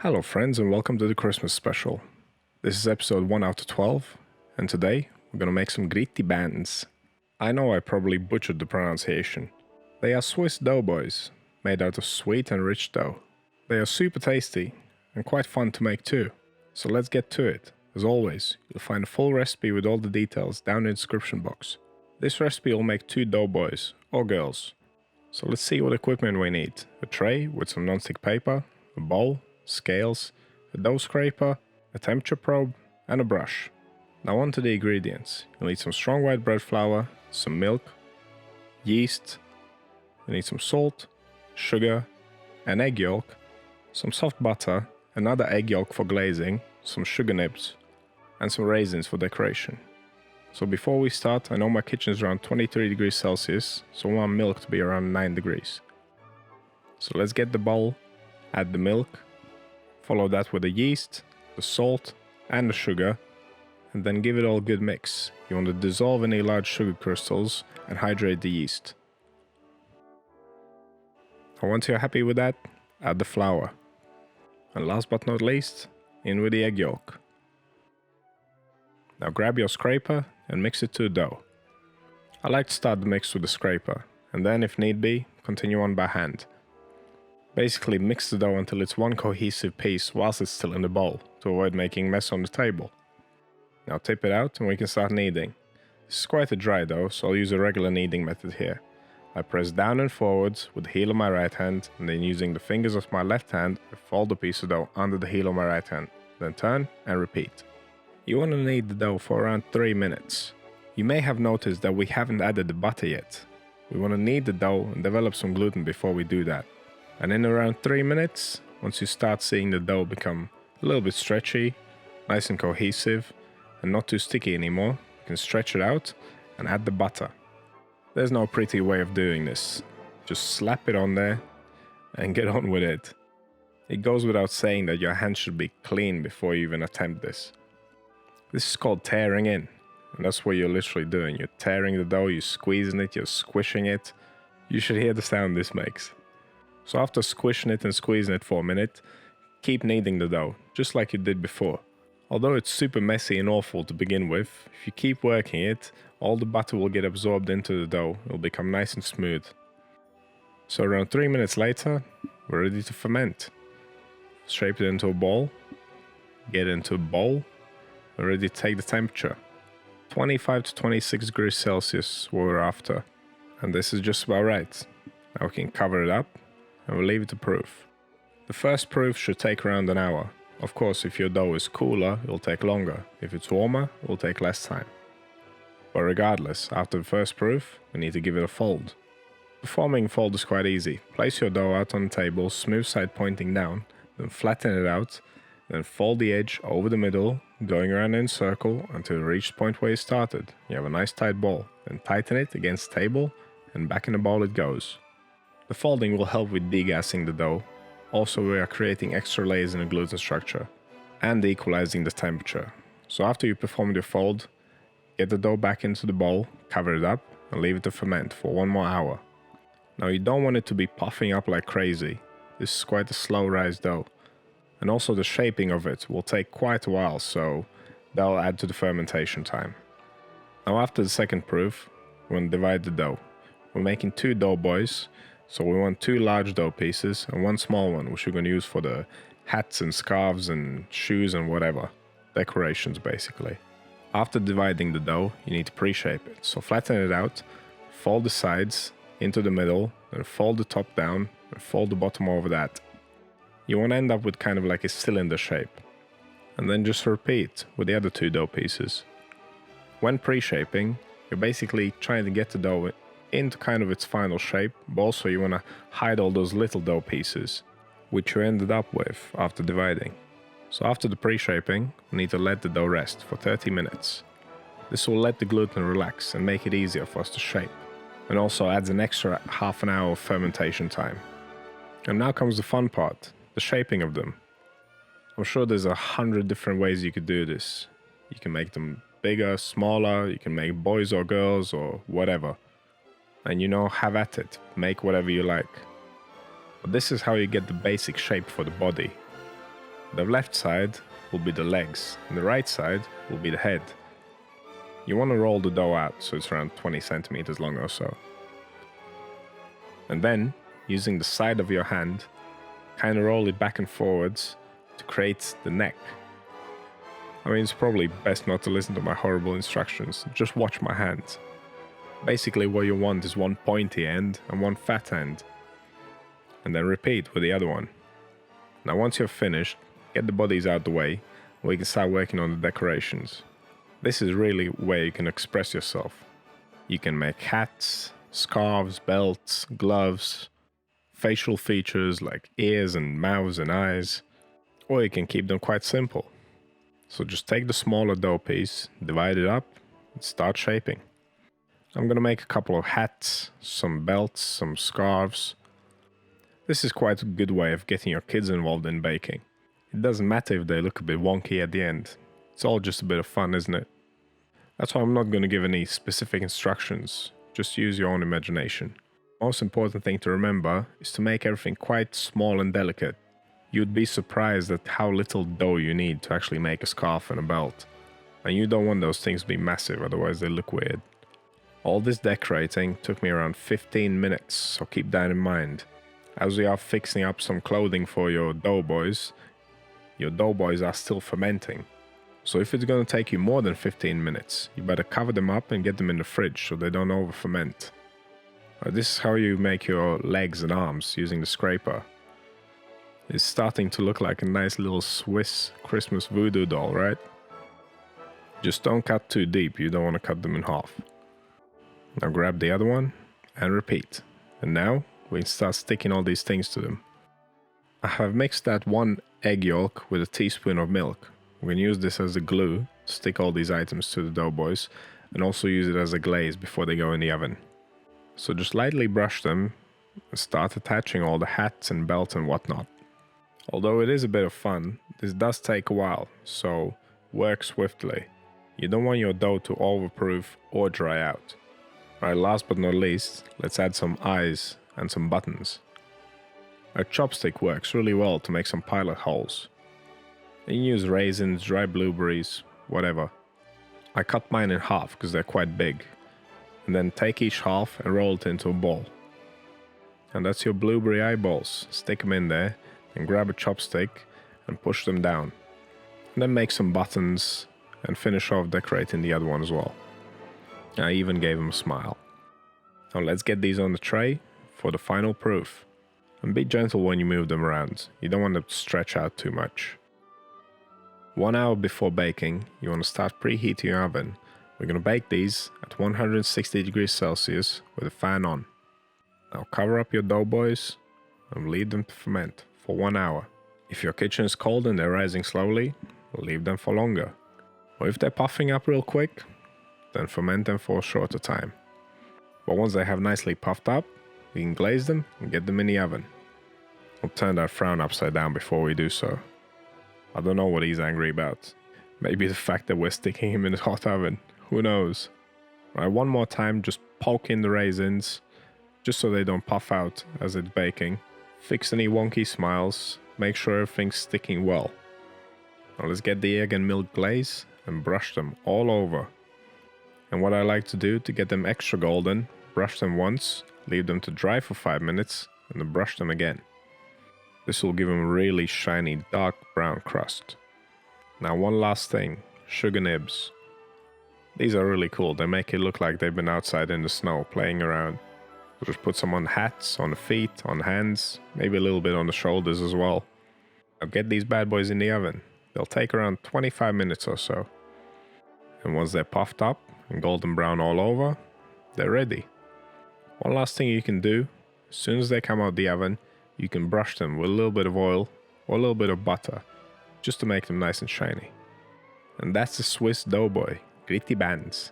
Hello friends and welcome to the Christmas special. This is episode 1 out of 12 and today we're gonna make some Grittibänz. I know I probably butchered the pronunciation. They are Swiss doughboys, made out of sweet and rich dough. They are super tasty and quite fun to make too. So let's get to it. As always, you'll find a full recipe with all the details down in the description box. This recipe will make 2 doughboys or girls. So let's see what equipment we need. A tray with some non-stick paper, a bowl, scales, a dough scraper, a temperature probe, and a brush. Now on to the ingredients. You'll need some strong white bread flour, some milk, yeast, you need some salt, sugar, an egg yolk, some soft butter, another egg yolk for glazing, some sugar nibs, and some raisins for decoration. So before we start, I know my kitchen is around 23 degrees Celsius, so I want milk to be around 9 degrees. So let's get the bowl, add the milk, follow that with the yeast, the salt, and the sugar, and then give it all a good mix. You want to dissolve any large sugar crystals and hydrate the yeast. And once you're happy with that, add the flour. And last but not least, in with the egg yolk. Now grab your scraper and mix it to the dough. I like to start the mix with the scraper, and then if need be, continue on by hand. Basically mix the dough until it's one cohesive piece whilst it's still in the bowl, to avoid making mess on the table. Now tip it out and we can start kneading. This is quite a dry dough, so I'll use a regular kneading method here. I press down and forwards with the heel of my right hand, and then using the fingers of my left hand, I fold the piece of dough under the heel of my right hand, then turn and repeat. You want to knead the dough for around 3 minutes. You may have noticed that we haven't added the butter yet. We want to knead the dough and develop some gluten before we do that. And in around 3 minutes, once you start seeing the dough become a little bit stretchy, nice and cohesive, and not too sticky anymore, you can stretch it out and add the butter. There's no pretty way of doing this. Just slap it on there and get on with it. It goes without saying that your hands should be clean before you even attempt this. This is called tearing in, and that's what you're literally doing. You're tearing the dough, you're squeezing it, you're squishing it. You should hear the sound this makes. So after squishing it and squeezing it for a minute, keep kneading the dough, just like you did before. Although it's super messy and awful to begin with, if you keep working it, all the butter will get absorbed into the dough, it will become nice and smooth. So around 3 minutes later, we're ready to ferment. Shape it into a ball, get it into a bowl, we're ready to take the temperature. 25 to 26 degrees Celsius what we're after, and this is just about right. Now we can cover it up and we'll leave it to proof. The first proof should take around an hour. Of course, if your dough is cooler, it'll take longer. If it's warmer, it will take less time. But regardless, after the first proof, we need to give it a fold. Performing a fold is quite easy. Place your dough out on the table, smooth side pointing down, then flatten it out, then fold the edge over the middle, going around in a circle until you reach the point where you started. You have a nice tight ball. Then tighten it against the table, and back in the bowl it goes. The folding will help with degassing the dough. Also, we are creating extra layers in the gluten structure and equalizing the temperature. So after you perform your fold, get the dough back into the bowl, cover it up, and leave it to ferment for 1 more hour. Now you don't want it to be puffing up like crazy. This is quite a slow rise dough. And also the shaping of it will take quite a while, so that'll add to the fermentation time. Now after the second proof, we're going to divide the dough. We're making 2 doughboys. So we want 2 large dough pieces and 1 small one, which we're going to use for the hats and scarves and shoes and whatever. Decorations basically. After dividing the dough, you need to pre-shape it. So flatten it out, fold the sides into the middle, and fold the top down and fold the bottom over that. You want to end up with kind of like a cylinder shape. And then just repeat with the other 2 dough pieces. When pre-shaping, you're basically trying to get the dough into kind of its final shape, but also you want to hide all those little dough pieces, which you ended up with after dividing. So after the pre-shaping, we need to let the dough rest for 30 minutes. This will let the gluten relax and make it easier for us to shape, and also adds an extra half an hour of fermentation time. And now comes the fun part, the shaping of them. I'm sure there's 100 different ways you could do this. You can make them bigger, smaller, you can make boys or girls or whatever. And have at it, make whatever you like. But this is how you get the basic shape for the body. The left side will be the legs, and the right side will be the head. You want to roll the dough out so it's around 20 centimeters long or so. And then, using the side of your hand, kind of roll it back and forwards to create the neck. I mean, it's probably best not to listen to my horrible instructions, just watch my hands. Basically what you want is one pointy end and one fat end. And then repeat with the other one. Now once you're finished, get the bodies out the way, and we can start working on the decorations. This is really where you can express yourself. You can make hats, scarves, belts, gloves, facial features like ears and mouths and eyes, or you can keep them quite simple. So just take the smaller dough piece, divide it up, and start shaping. I'm gonna make a couple of hats, some belts, some scarves. This is quite a good way of getting your kids involved in baking. It doesn't matter if they look a bit wonky at the end. It's all just a bit of fun, isn't it? That's why I'm not going to give any specific instructions. Just use your own imagination. Most important thing to remember is to make everything quite small and delicate. You'd be surprised at how little dough you need to actually make a scarf and a belt. And you don't want those things to be massive, otherwise they look weird. All this decorating took me around 15 minutes, so keep that in mind. As we are fixing up some clothing for your doughboys are still fermenting. So if it's going to take you more than 15 minutes, you better cover them up and get them in the fridge so they don't over ferment. This is how you make your legs and arms using the scraper. It's starting to look like a nice little Swiss Christmas voodoo doll, right? Just don't cut too deep, you don't want to cut them in half. Now grab the other one and repeat. And now we can start sticking all these things to them. I have mixed that one egg yolk with a teaspoon of milk. We're going to use this as a glue to stick all these items to the doughboys and also use it as a glaze before they go in the oven. So just lightly brush them and start attaching all the hats and belts and whatnot. Although it is a bit of fun, this does take a while, so work swiftly. You don't want your dough to overproof or dry out. Right, last but not least, let's add some eyes and some buttons. A chopstick works really well to make some pilot holes. You can use raisins, dry blueberries, whatever. I cut mine in half because they're quite big. And then take each half and roll it into a ball. And that's your blueberry eyeballs. Stick them in there and grab a chopstick and push them down. And then make some buttons and finish off decorating the other one as well. I even gave him a smile. Now let's get these on the tray for the final proof. And be gentle when you move them around. You don't want them to stretch out too much. 1 hour before baking, you want to start preheating your oven. We're going to bake these at 160 degrees Celsius with a fan on. Now cover up your doughboys and leave them to ferment for 1 hour. If your kitchen is cold and they're rising slowly, leave them for longer. Or if they're puffing up real quick, then ferment them for a shorter time. But once they have nicely puffed up, you can glaze them and get them in the oven. I'll turn that frown upside down before we do so. I don't know what he's angry about. Maybe the fact that we're sticking him in the hot oven. Who knows? Right, one more time, just poke in the raisins, just so they don't puff out as it's baking. Fix any wonky smiles, make sure everything's sticking well. Now let's get the egg and milk glaze and brush them all over. And what I like to do to get them extra golden, brush them once, leave them to dry for 5 minutes, and then brush them again. This will give them a really shiny dark brown crust. Now one last thing, sugar nibs. These are really cool, they make it look like they've been outside in the snow playing around. So just put some on hats, on the feet, on hands, maybe a little bit on the shoulders as well. Now get these bad boys in the oven. They'll take around 25 minutes or so. And once they're puffed up and golden brown all over, they're ready. One last thing you can do, as soon as they come out the oven, you can brush them with a little bit of oil or a little bit of butter, just to make them nice and shiny. And that's the Swiss doughboy, Grittibänz.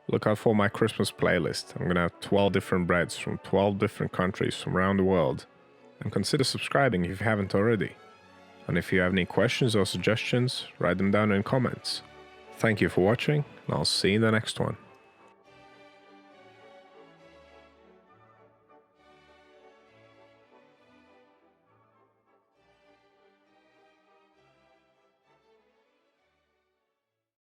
Look out for my Christmas playlist. I'm gonna have 12 different breads from 12 different countries from around the world. And consider subscribing if you haven't already. And if you have any questions or suggestions, write them down in comments. Thank you for watching, and I'll see you in the next one.